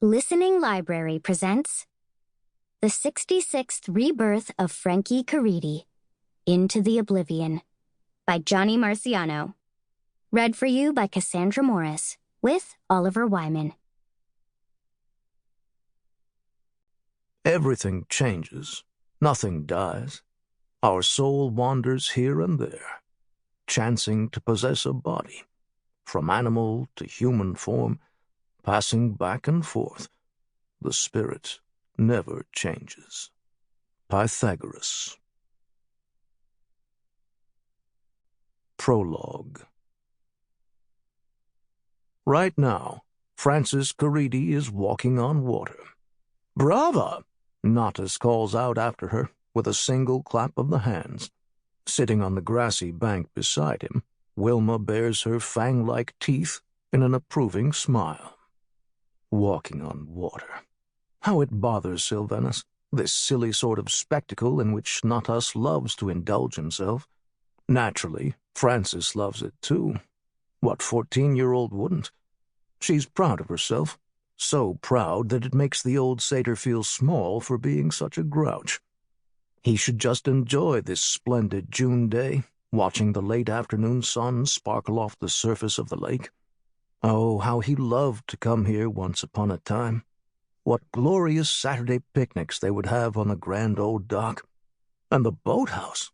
Listening Library presents The 66th Rebirth of Frankie Caridi, Into the Oblivion, by Johnny Marciano. Read for you by Cassandra Morris, with Oliver Wyman. Everything changes. Nothing dies. Our soul wanders here and there, chancing to possess a body, from animal to human form, passing back and forth. The spirit never changes. Pythagoras. Prologue. Right now, Francis Caridi is walking on water. "Brava!" Natas calls out after her with a single clap of the hands. Sitting on the grassy bank beside him, Wilma bares her fang-like teeth in an approving smile. Walking on water. How it bothers Sylvanus, this silly sort of spectacle in which Natas loves to indulge himself. Naturally, Francis loves it too. What 14-year-old wouldn't? She's proud of herself, so proud that it makes the old satyr feel small for being such a grouch. He should just enjoy this splendid June day, watching the late afternoon sun sparkle off the surface of the lake. Oh, how he loved to come here once upon a time. What glorious Saturday picnics they would have on the grand old dock. And the boathouse.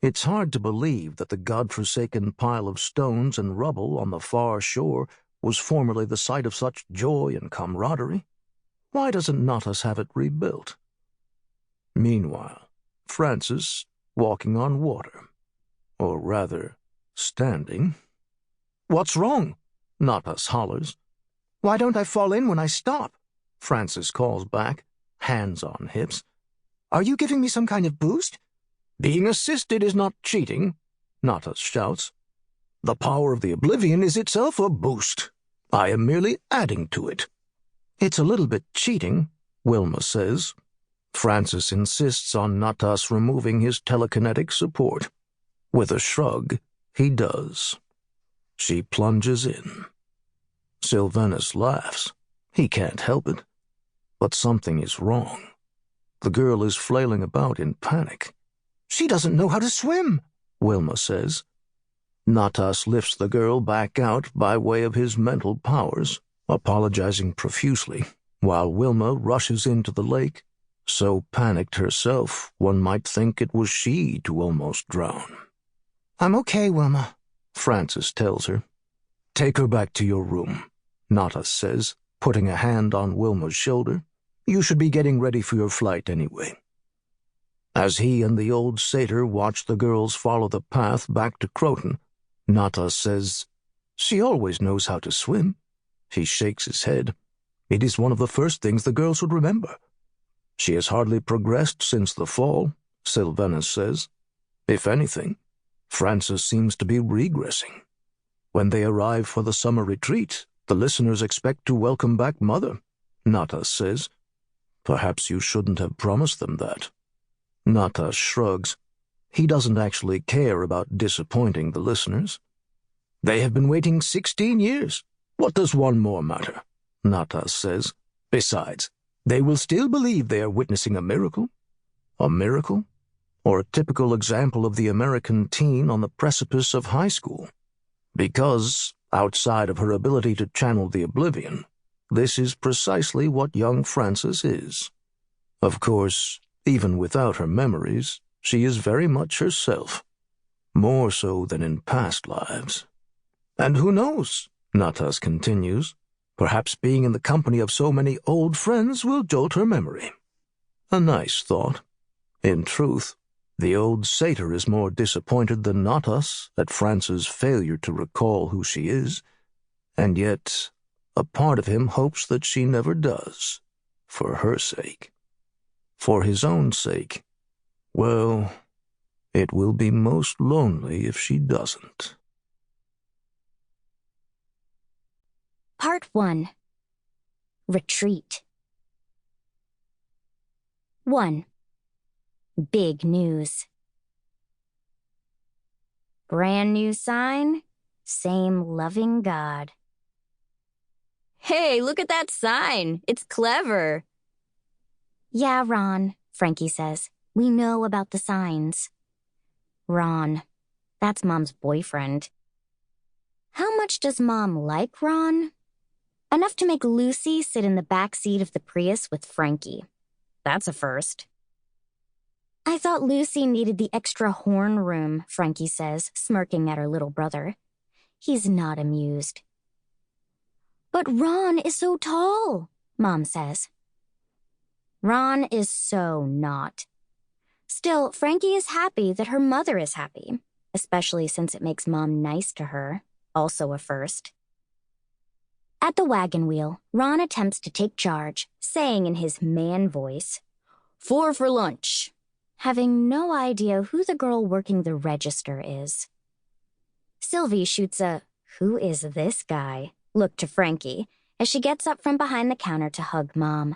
It's hard to believe that the godforsaken pile of stones and rubble on the far shore was formerly the site of such joy and camaraderie. Why doesn't Natas have it rebuilt? Meanwhile, Francis walking on water. Or rather, standing. "What's wrong?" Natas hollers. "Why don't I fall in when I stop?" Francis calls back, hands on hips. "Are you giving me some kind of boost?" "Being assisted is not cheating," Natas shouts. "The power of the Oblivion is itself a boost. I am merely adding to it." "It's a little bit cheating," Wilma says. Francis insists on Natas removing his telekinetic support. With a shrug, he does. She plunges in. Sylvanus laughs. He can't help it. But something is wrong. The girl is flailing about in panic. "She doesn't know how to swim," Wilma says. Natas lifts the girl back out by way of his mental powers, apologizing profusely, while Wilma rushes into the lake, so panicked herself one might think it was she to almost drown. "I'm okay, Wilma," Francis tells her. "Take her back to your room," Natas says, putting a hand on Wilma's shoulder. "You should be getting ready for your flight anyway." As he and the old satyr watch the girls follow the path back to Croton, Natas says, "She always knows how to swim." He shakes his head. "It is one of the first things the girls would remember." "She has hardly progressed since the fall," Sylvanus says. "If anything, Francis seems to be regressing. When they arrive for the summer retreat, the listeners expect to welcome back Mother," Natas says. "Perhaps you shouldn't have promised them that." Natas shrugs. He doesn't actually care about disappointing the listeners. "They have been waiting 16 years. What does one more matter?" Natas says. "Besides, they will still believe they are witnessing a miracle." A miracle? Or a typical example of the American teen on the precipice of high school? Because, outside of her ability to channel the Oblivion, this is precisely what young Francis is. Of course, even without her memories, she is very much herself, more so than in past lives. "And who knows," Natas continues, "perhaps being in the company of so many old friends will jolt her memory." A nice thought. In truth, the old satyr is more disappointed than Natas at Francis' failure to recall who she is, and yet a part of him hopes that she never does, for her sake. For his own sake, well, it will be most lonely if she doesn't. Part 1. Retreat. 1. Big news. Brand new sign, same loving God. Hey, look at that sign. It's clever. Yeah, Ron, Frankie says. We know about the signs. Ron. That's Mom's boyfriend. How much does Mom like Ron? Enough to make Lucy sit in the back seat of the Prius with Frankie. That's a first. I thought Lucy needed the extra horn room, Frankie says, smirking at her little brother. He's not amused. But Ron is so tall, Mom says. Ron is so not. Still, Frankie is happy that her mother is happy, especially since it makes Mom nice to her, also a first. At the wagon wheel, Ron attempts to take charge, saying in his man voice, 4 for lunch, having no idea who the girl working the register is. Sylvie shoots a, who is this guy, look to Frankie as she gets up from behind the counter to hug Mom.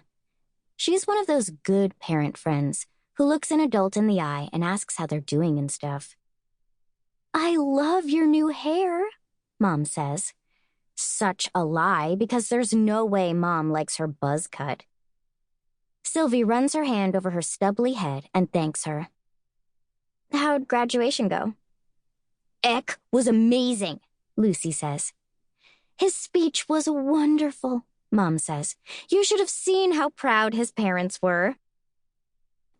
She's one of those good parent friends who looks an adult in the eye and asks how they're doing and stuff. I love your new hair, Mom says. Such a lie, because there's no way Mom likes her buzz cut. Sylvie runs her hand over her stubbly head and thanks her. How'd graduation go? Eck was amazing, Lucy says. His speech was wonderful, Mom says. You should have seen how proud his parents were.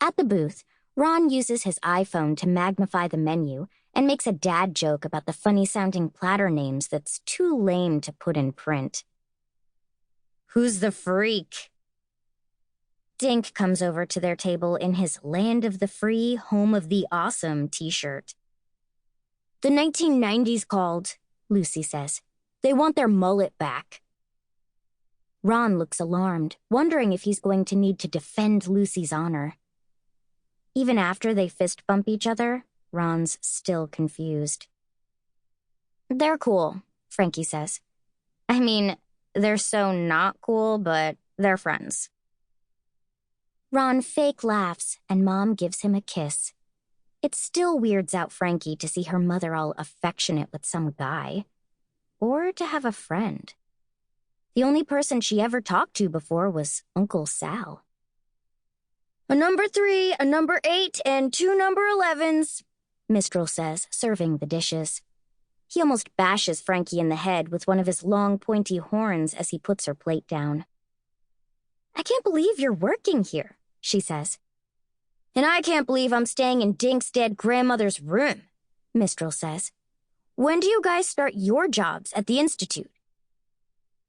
At the booth, Ron uses his iPhone to magnify the menu and makes a dad joke about the funny-sounding platter names that's too lame to put in print. Who's the freak? Dink comes over to their table in his Land of the Free, Home of the Awesome t-shirt. The 1990s called, Lucy says. They want their mullet back. Ron looks alarmed, wondering if he's going to need to defend Lucy's honor. Even after they fist bump each other, Ron's still confused. They're cool, Frankie says. I mean, they're so not cool, but they're friends. Ron fake laughs, and Mom gives him a kiss. It still weirds out Frankie to see her mother all affectionate with some guy. Or to have a friend. The only person she ever talked to before was Uncle Sal. A number 3, a number 8, and 2 number 11s, Mistral says, serving the dishes. He almost bashes Frankie in the head with one of his long, pointy horns as he puts her plate down. I can't believe you're working here, she says. And I can't believe I'm staying in Dink's dead grandmother's room, Mistral says. When do you guys start your jobs at the Institute?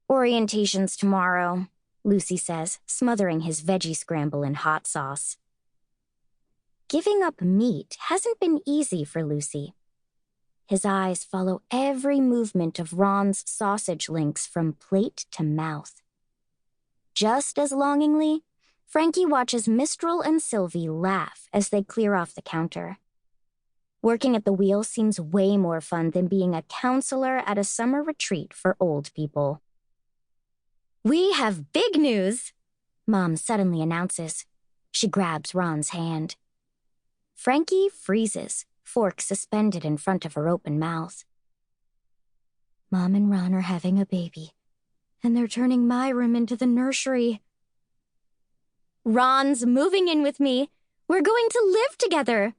Orientation's tomorrow, Lucy says, smothering his veggie scramble in hot sauce. Giving up meat hasn't been easy for Lucy. His eyes follow every movement of Ron's sausage links from plate to mouth. Just as longingly, Frankie watches Mistral and Sylvie laugh as they clear off the counter. Working at the wheel seems way more fun than being a counselor at a summer retreat for old people. We have big news, Mom suddenly announces. She grabs Ron's hand. Frankie freezes, fork suspended in front of her open mouth. Mom and Ron are having a baby, and they're turning my room into the nursery. Ron's moving in with me. We're going to live together.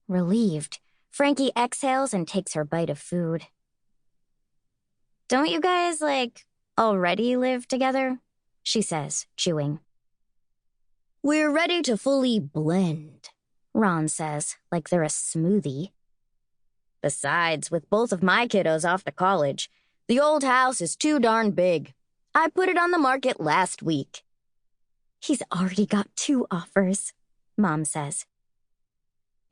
Relieved, Frankie exhales and takes her bite of food. Don't you guys, already live together? She says, chewing. We're ready to fully blend, Ron says, like they're a smoothie. Besides, with both of my kiddos off to college, the old house is too darn big. I put it on the market last week. He's already got 2 offers, Mom says.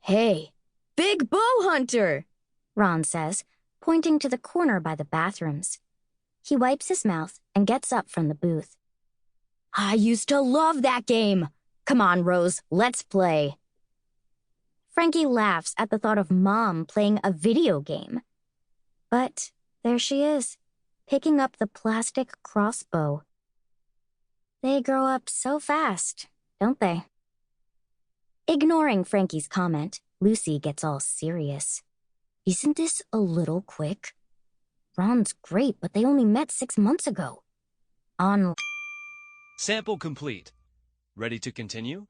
Hey, big bow hunter, Ron says, pointing to the corner by the bathrooms. He wipes his mouth and gets up from the booth. I used to love that game. Come on, Rose, let's play. Frankie laughs at the thought of Mom playing a video game. But there she is, picking up the plastic crossbow. They grow up so fast, don't they? Ignoring Frankie's comment, Lucy gets all serious. Isn't this a little quick? Ron's great, but they only met 6 months ago. Sample complete. Ready to continue?